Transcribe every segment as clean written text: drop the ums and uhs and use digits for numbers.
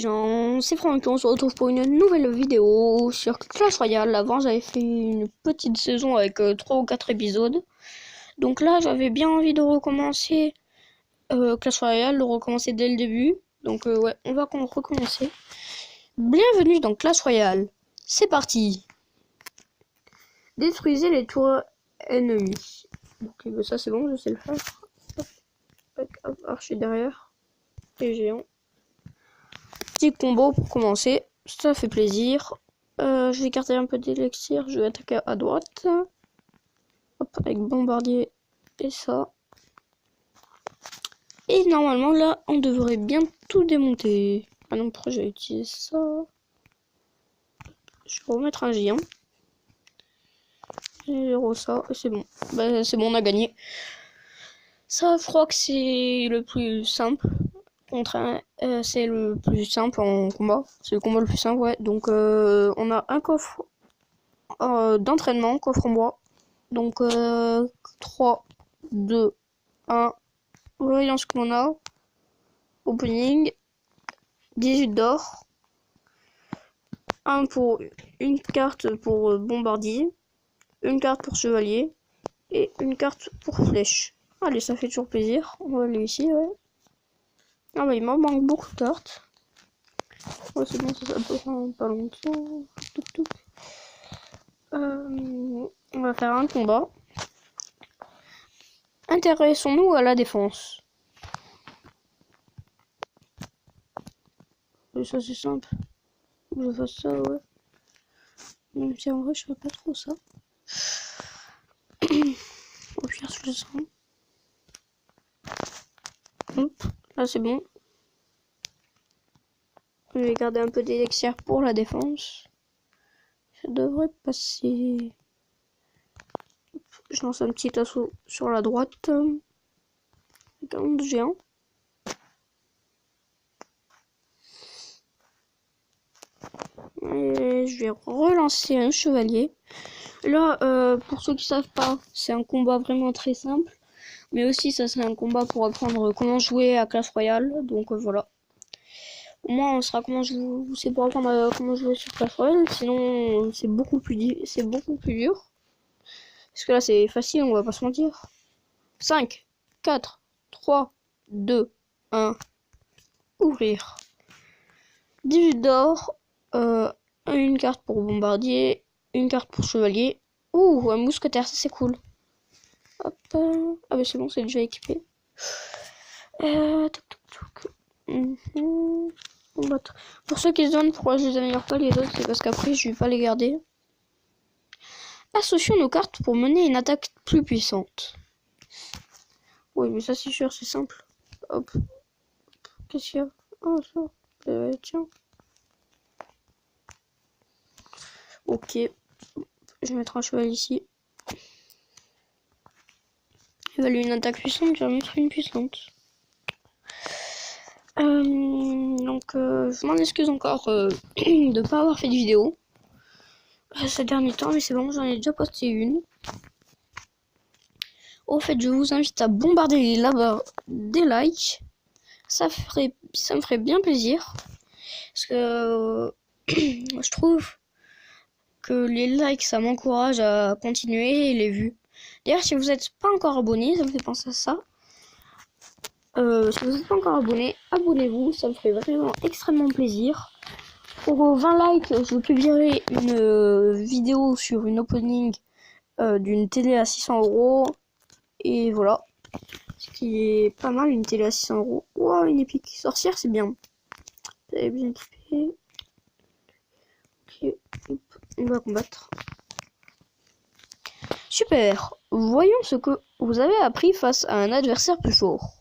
gens, c'est Franck, on se retrouve pour une nouvelle vidéo sur Clash Royale. Avant j'avais fait une petite saison avec 3 ou 4 épisodes. Donc là j'avais bien envie de recommencer Clash Royale, de recommencer dès le début. Donc ouais, on va recommencer. Bienvenue dans Clash Royale, c'est parti. Détruisez les tours ennemies. Ok, bah ça c'est bon, je sais le faire. Hop, archer derrière, et géant. Petit combo pour commencer, ça fait plaisir. Je vais écarter un peu d'élixir, je vais attaquer à droite. Hop, avec bombardier et ça. Et normalement là, on devrait bien tout démonter. Ah non, pourquoi j'ai utilisé ça? Je vais remettre un géant. Zéro ça, et c'est bon. Bah, c'est bon, on a gagné. Ça, je crois que c'est le plus simple. C'est le plus simple en combat. C'est le combat le plus simple, ouais. Donc, on a un coffre d'entraînement, coffre en bois. Donc, 3, 2, 1. Voyons ce qu'on a. Opening. 18 d'or. Une carte pour bombardier. Une carte pour chevalier. Et une carte pour flèche. Allez, ça fait toujours plaisir. On va aller ici, ouais. Ah bah il m'en manque beaucoup de cartes. Ouais, c'est bon, ça prend pas longtemps. On va faire un combat. Intéressons-nous à la défense. Et ça c'est simple. Faut que je fasse ça, ouais. Même si en vrai je fais pas trop ça. Au pire je le sens. Hop, là c'est bon. Je vais garder un peu d'élixir pour la défense. Ça devrait passer. Je lance un petit assaut sur la droite. Avec un géant. Et je vais relancer un chevalier. Là, pour ceux qui savent pas, c'est un combat vraiment très simple. Mais aussi, ça serait un combat pour apprendre comment jouer à Clash Royale. Donc voilà. Au moins, on saura comment jouer. C'est pour apprendre comment jouer sur Clash Royale. Sinon, c'est beaucoup plus dur. Parce que là, c'est facile, on va pas se mentir. 5, 4, 3, 2, 1. Ouvrir. 18 d'or. Une carte pour bombardier. Une carte pour chevalier. Ouh, un mousquetaire, ça c'est cool. Hop. Ah bah c'est bon, c'est déjà équipé. Pour ceux qui se demandent pourquoi je les améliore pas les autres, c'est parce qu'après je vais pas les garder. Associons nos cartes pour mener une attaque plus puissante. Oui, mais ça c'est sûr, c'est simple. Hop. Qu'est-ce qu'il y a? Oh, ça. Tiens. Ok. Je vais mettre un cheval ici. Évaluer une attaque puissante, je vais mettre une puissante. Donc, je m'en excuse encore de ne pas avoir fait de vidéo ces derniers temps, mais c'est bon, j'en ai déjà posté une. Au fait, je vous invite à bombarder là-bas des likes. Ça me ferait bien plaisir. Parce que je trouve que les likes, ça m'encourage à continuer et les vues. D'ailleurs, si vous n'êtes pas encore abonné, ça me fait penser à ça. Si vous n'êtes pas encore abonné, abonnez-vous, ça me ferait vraiment extrêmement plaisir. Pour 20 likes, je publierai une vidéo sur une opening d'une télé à 600 €. Et voilà. Ce qui est pas mal, une télé à 600 €. Wow, une épique sorcière, c'est bien. Vous avez bien équipé. Ok, hop, on va combattre. Super. Voyons ce que vous avez appris face à un adversaire plus fort.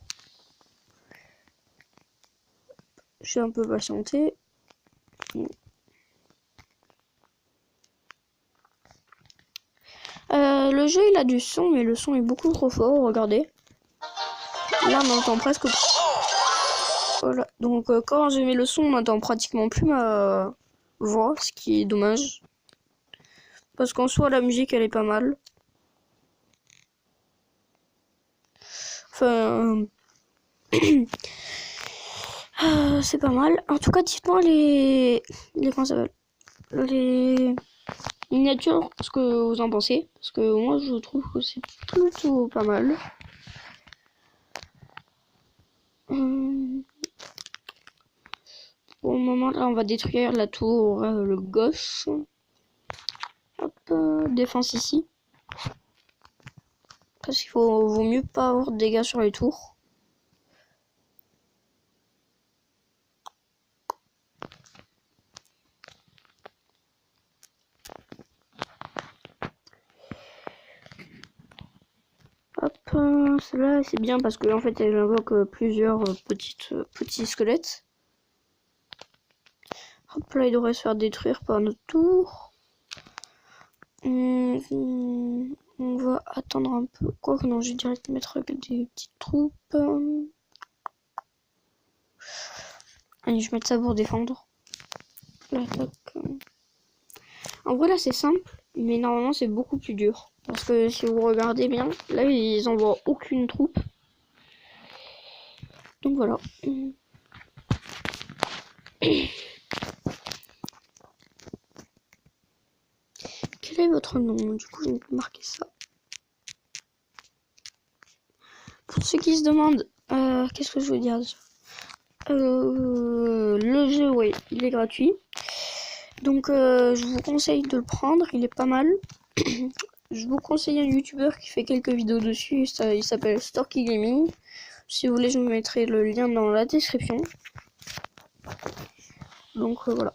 Je vais un peu patienter. Le jeu il a du son, mais le son est beaucoup trop fort, regardez. Là on entend presque. Voilà, donc quand je mets le son, on n'entend pratiquement plus ma voix, ce qui est dommage. Parce qu'en soi la musique elle est pas mal. Enfin... C'est pas mal. En tout cas, dites-moi comment ça s'appelle, les miniatures, ce que vous en pensez. Parce que moi, je trouve que c'est plutôt pas mal. Pour le moment, là, on va détruire la tour le gauche. Hop, défense ici. Parce qu'il vaut mieux pas avoir de dégâts sur les tours. Hop, celle-là c'est bien parce qu'en fait elle invoque plusieurs petits squelettes. Hop là, il devrait se faire détruire par notre tour. On va attendre un peu. Quoique non, je vais direct mettre des petites troupes. Allez, je vais mettre ça pour défendre. L'attaque. En vrai là c'est simple, mais normalement c'est beaucoup plus dur. Parce que si vous regardez bien, là ils envoient aucune troupe. Donc voilà. Quel est votre nom? Du coup je vais marquer ça. Pour ceux qui se demandent, qu'est-ce que je veux dire déjà, le jeu, ouais, il est gratuit. Donc je vous conseille de le prendre, il est pas mal. Je vous conseille un youtubeur qui fait quelques vidéos dessus, il s'appelle Storky Gaming. Si vous voulez, je vous mettrai le lien dans la description. Donc voilà,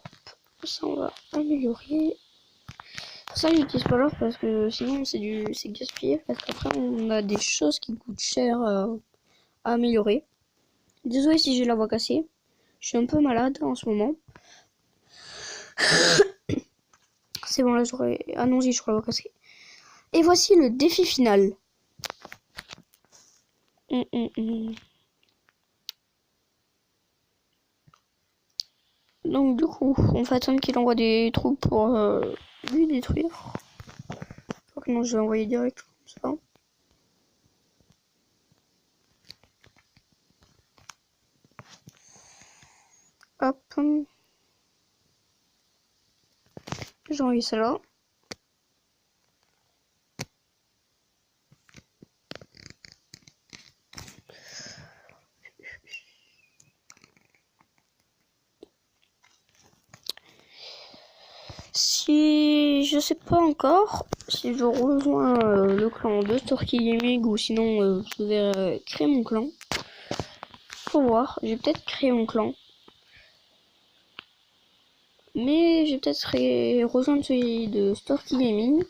ça on va améliorer. Ça j'utilise pas l'or parce que sinon c'est gaspillé, parce qu'après on a des choses qui coûtent cher à améliorer. Désolé si j'ai la voix cassée, je suis un peu malade en ce moment. C'est bon là j'aurais... Ah non, j'ai la voix cassée. Et voici le défi final. Donc du coup, on va attendre qu'il envoie des troupes pour lui détruire. Donc non, je vais envoyer direct comme ça. Hop. J'ai envoyé ça là. Si je sais pas encore si je rejoins le clan de Storky Gaming ou sinon je vais créer mon clan. Faut voir, j'ai peut-être créé mon clan. Mais j'ai peut-être rejoindre celui de Storky Gaming.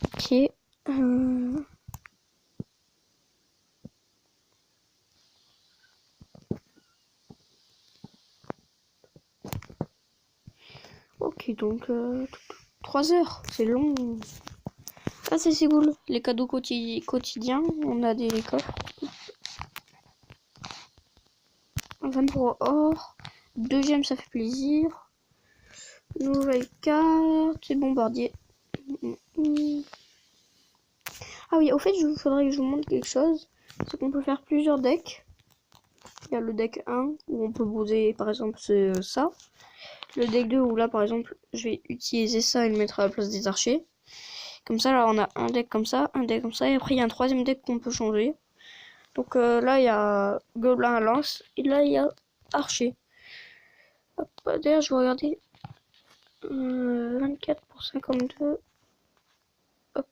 Ok. Ok, donc 3 heures, c'est long. Ah, c'est cool. Les cadeaux quotidiens, on a des coffres. 23 or. Deuxième, ça fait plaisir. Nouvelle carte, c'est bombardier. Ah oui, au fait, il faudrait que je vous montre quelque chose. C'est qu'on peut faire plusieurs decks. Il y a le deck 1 où on peut poser par exemple ça. Le deck 2 où là par exemple je vais utiliser ça et le mettre à la place des archers. Comme ça là on a un deck comme ça, un deck comme ça et après il y a un troisième deck qu'on peut changer. Donc là il y a gobelin à lance et là il y a archer. D'ailleurs je vais regarder 24 pour 52. Hop.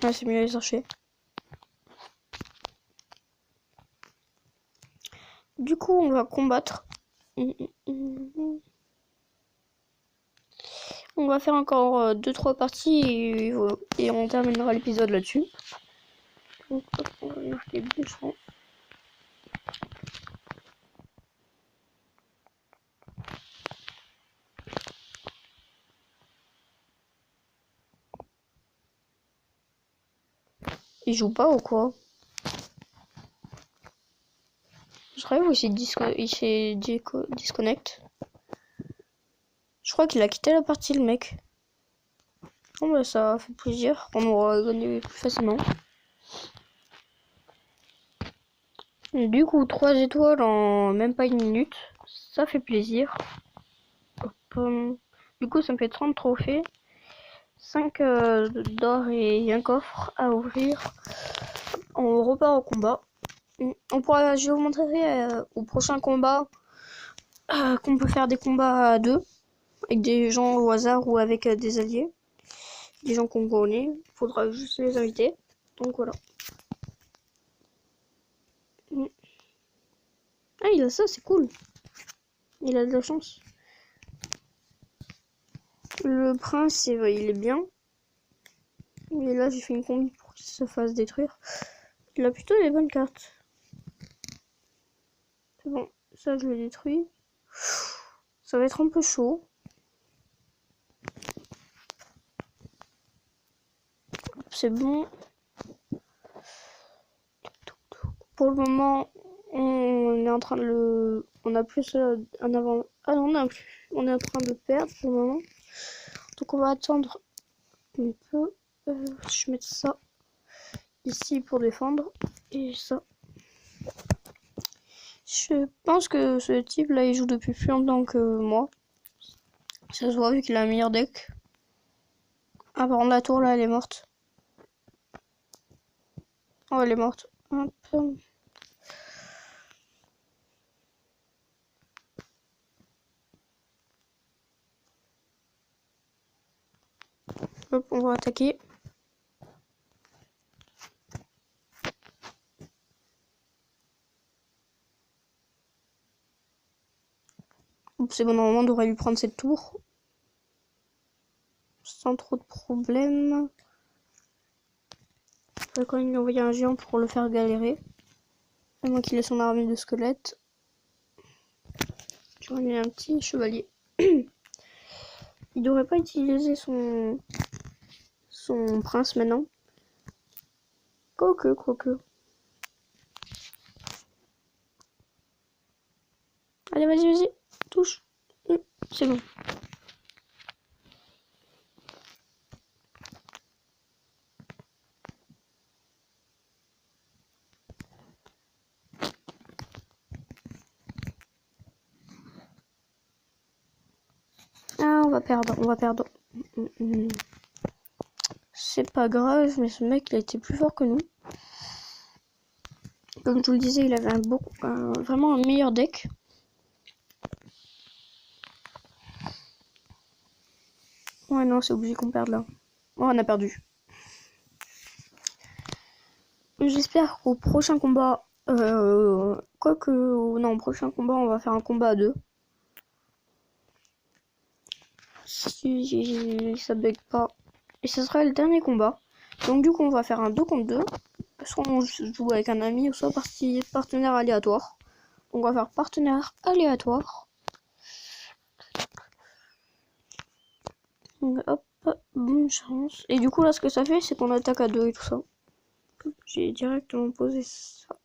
Ah c'est mieux les archers. Du coup on va combattre. On va faire encore 2-3 parties et on terminera l'épisode là-dessus. Donc on va marquer bûcheron. Il joue pas ou quoi? Je rêve ou il s'est disconnect. crois qu'il a quitté la partie, le mec. Bon, bah, ça fait plaisir. On aura gagné plus facilement. Du coup, 3 étoiles en même pas une minute. Ça fait plaisir. Hop. Du coup, ça me fait 30 trophées. 5 d'or et un coffre à ouvrir. On repart au combat. Je vous montrerai au prochain combat qu'on peut faire des combats à deux. Avec des gens au hasard ou avec des alliés. Des gens qu'on connaît. Faudra juste les inviter. Donc voilà. Ah, il a ça, c'est cool. Il a de la chance. Le prince, il est bien. Et là, j'ai fait une combi pour qu'il se fasse détruire. Il a plutôt des bonnes cartes. C'est bon, ça, je le détruis. Ça va être un peu chaud. C'est bon. Pour le moment, on est en train de le... On a plus un avant... Ah non, on est en train de perdre pour le moment. Donc on va attendre un peu. Je mets ça ici pour défendre. Et ça. Je pense que ce type là, il joue depuis plus longtemps que moi. Ça se voit vu qu'il a un meilleur deck. Ah, par contre, la tour là, elle est morte. Oh, elle est morte. Hop. Hop, on va attaquer. C'est bon, normalement, on devrait lui prendre cette tour. Sans trop de problèmes. On va quand même lui envoyer un géant pour le faire galérer. À moins qu'il ait son armée de squelettes. Je vais lui un petit chevalier. Il devrait pas utiliser son prince maintenant. Quoique. Allez, vas-y. Touche. C'est bon. Ah, on va perdre. C'est pas grave, mais ce mec, il a été plus fort que nous. Comme je vous le disais, il avait vraiment un meilleur deck. Ouais, non, c'est obligé qu'on perde là. Oh, on a perdu. J'espère qu'au prochain combat... Non, au prochain combat, on va faire un combat à deux. Si ça bug pas. Et ce sera le dernier combat. Donc du coup, on va faire un 2 contre 2. Parce qu'on joue avec un ami ou soit partenaire aléatoire. Donc on va faire partenaire aléatoire. Donc, hop, bonne chance. Et du coup, là, ce que ça fait, c'est qu'on attaque à deux et tout ça. J'ai directement posé ça.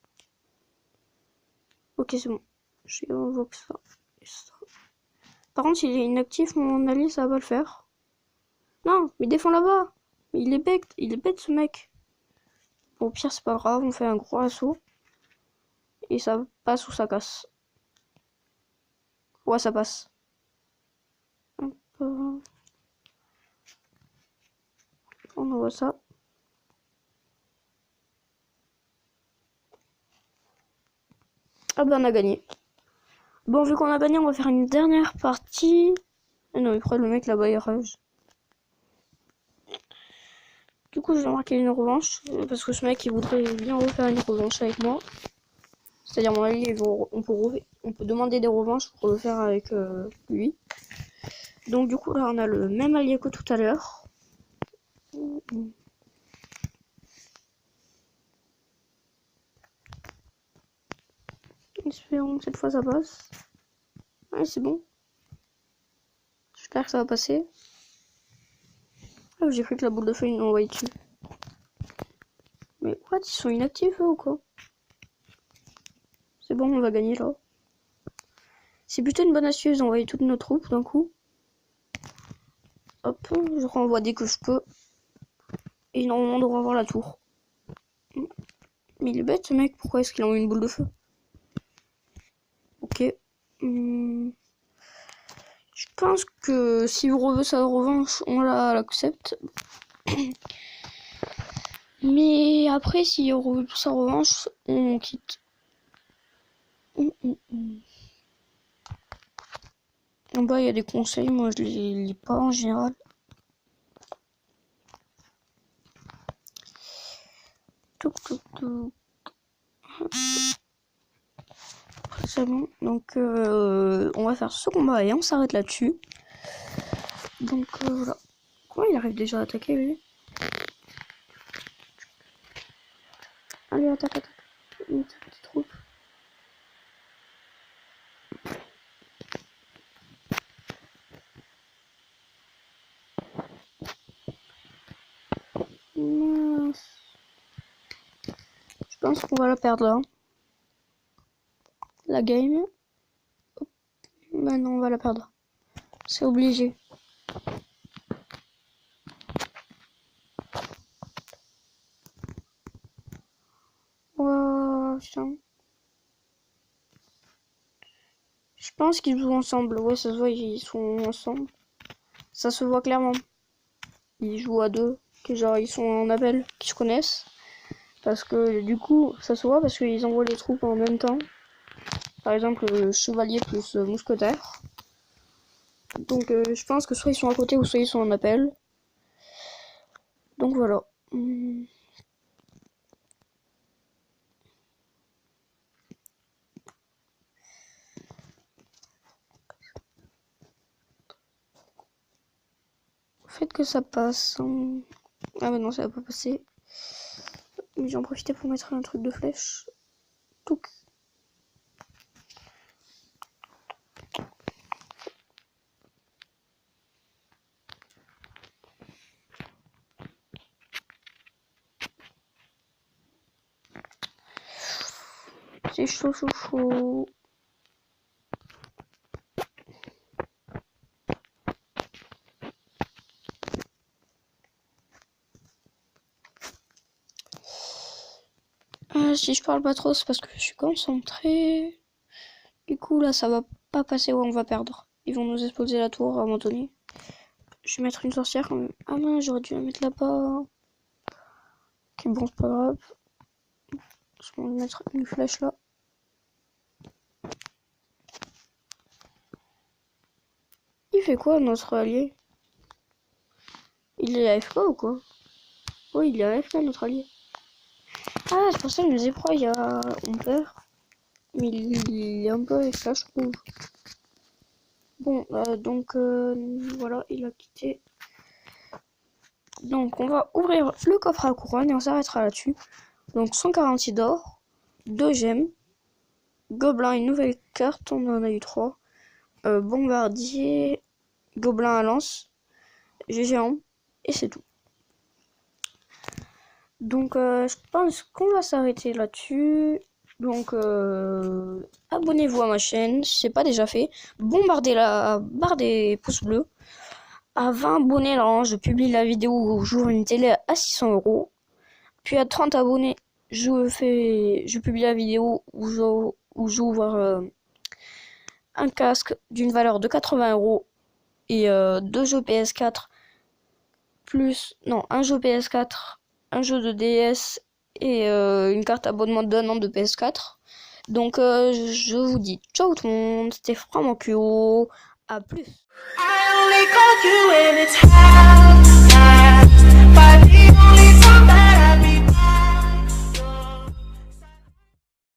Ok, c'est bon. J'invoque ça. Et ça. Par contre, s'il est inactif, mon allié, ça va pas le faire. Non, mais défends là-bas. Il est bête ce mec. Bon, au pire, c'est pas grave, on fait un gros assaut. Et ça passe ou ça casse. Ouais, ça passe. Hop. On envoie ça. Ah ben on a gagné. Bon, vu qu'on a gagné, on va faire une dernière partie. Ah non, il croit le mec là-bas, il rage. Du coup, je vais marquer une revanche. Parce que ce mec, il voudrait bien refaire une revanche avec moi. C'est-à-dire, mon allié, on peut demander des revanches pour le faire avec lui. Donc, du coup, là, on a le même allié que tout à l'heure. Espérons que cette fois ça passe. Ouais, c'est bon. J'espère que ça va passer. Ah, j'ai cru que la boule de feu, ils l'ont envoyé dessus. Mais what, ils sont inactifs eux, ou quoi? C'est bon, on va gagner là. C'est plutôt une bonne astuce d'envoyer toutes nos troupes d'un coup. Hop, je renvoie dès que je peux. Et normalement on devrait avoir la tour. Mais il est bête ce mec, pourquoi est-ce qu'il envoie une boule de feu? Ok. Je pense que si vous veut sa revanche, on l'accepte. Mais après, si on veut sa revanche, on quitte. En bas, il y a des conseils, moi je les lis pas en général. C'est bon, donc on va faire ce combat et on s'arrête là-dessus. Donc voilà. Comment il arrive déjà à attaquer lui? Allez, attaque. Une petite troupe. Mince. Je pense qu'on va la perdre là. La game. Maintenant on va la perdre. C'est obligé. Oh putain. Je pense qu'ils jouent ensemble. Ouais, ça se voit, ils sont ensemble. Ça se voit clairement. Ils jouent à deux. Que genre ils sont en appel, qui se connaissent. Parce que du coup, ça se voit parce qu'ils envoient les troupes en même temps. Par exemple, chevalier plus mousquetaire. Donc je pense que soit ils sont à côté ou soit ils sont en appel. Donc voilà. Faites que ça passe. Ah mais non, ça va pas passer. Mais j'en profitais pour mettre un truc de flèche. Tout. C'est chaud. Si je parle pas trop, c'est parce que je suis concentrée. Du coup, là, ça va pas passer où on va perdre. Ils vont nous exploser la tour à un moment donné. Je vais mettre une sorcière quand même. Ah non, j'aurais dû la mettre là-bas. Ok, bon, c'est pas grave. Je vais mettre une flèche là. Il fait quoi, notre allié? Il est AFK ou quoi? Oui, il est AFK, notre allié. Ah, c'est pour ça que je me disais pourquoi on perd. Mais il est un peu AFK, je trouve. Bon, donc voilà, il a quitté. Donc on va ouvrir le coffre à couronne et on s'arrêtera là-dessus. Donc 146 d'or, 2 gemmes, gobelin, une nouvelle carte, on en a eu 3. Bombardier, gobelin à lance, géant, et c'est tout. Donc je pense qu'on va s'arrêter là-dessus. Donc abonnez-vous à ma chaîne si c'est pas déjà fait. Bombardez la barre des pouces bleus. À 20 abonnés, là, je publie la vidéo où j'ouvre une télé à 600 €. Puis à 30 abonnés, je publie la vidéo où j'ouvre un casque d'une valeur de 80 € et 2 jeux PS4 un jeu PS4, un jeu de DS et une carte abonnement d'1 an de PS4. Donc je vous dis ciao tout le monde, c'était Franck Mancuo, à plus.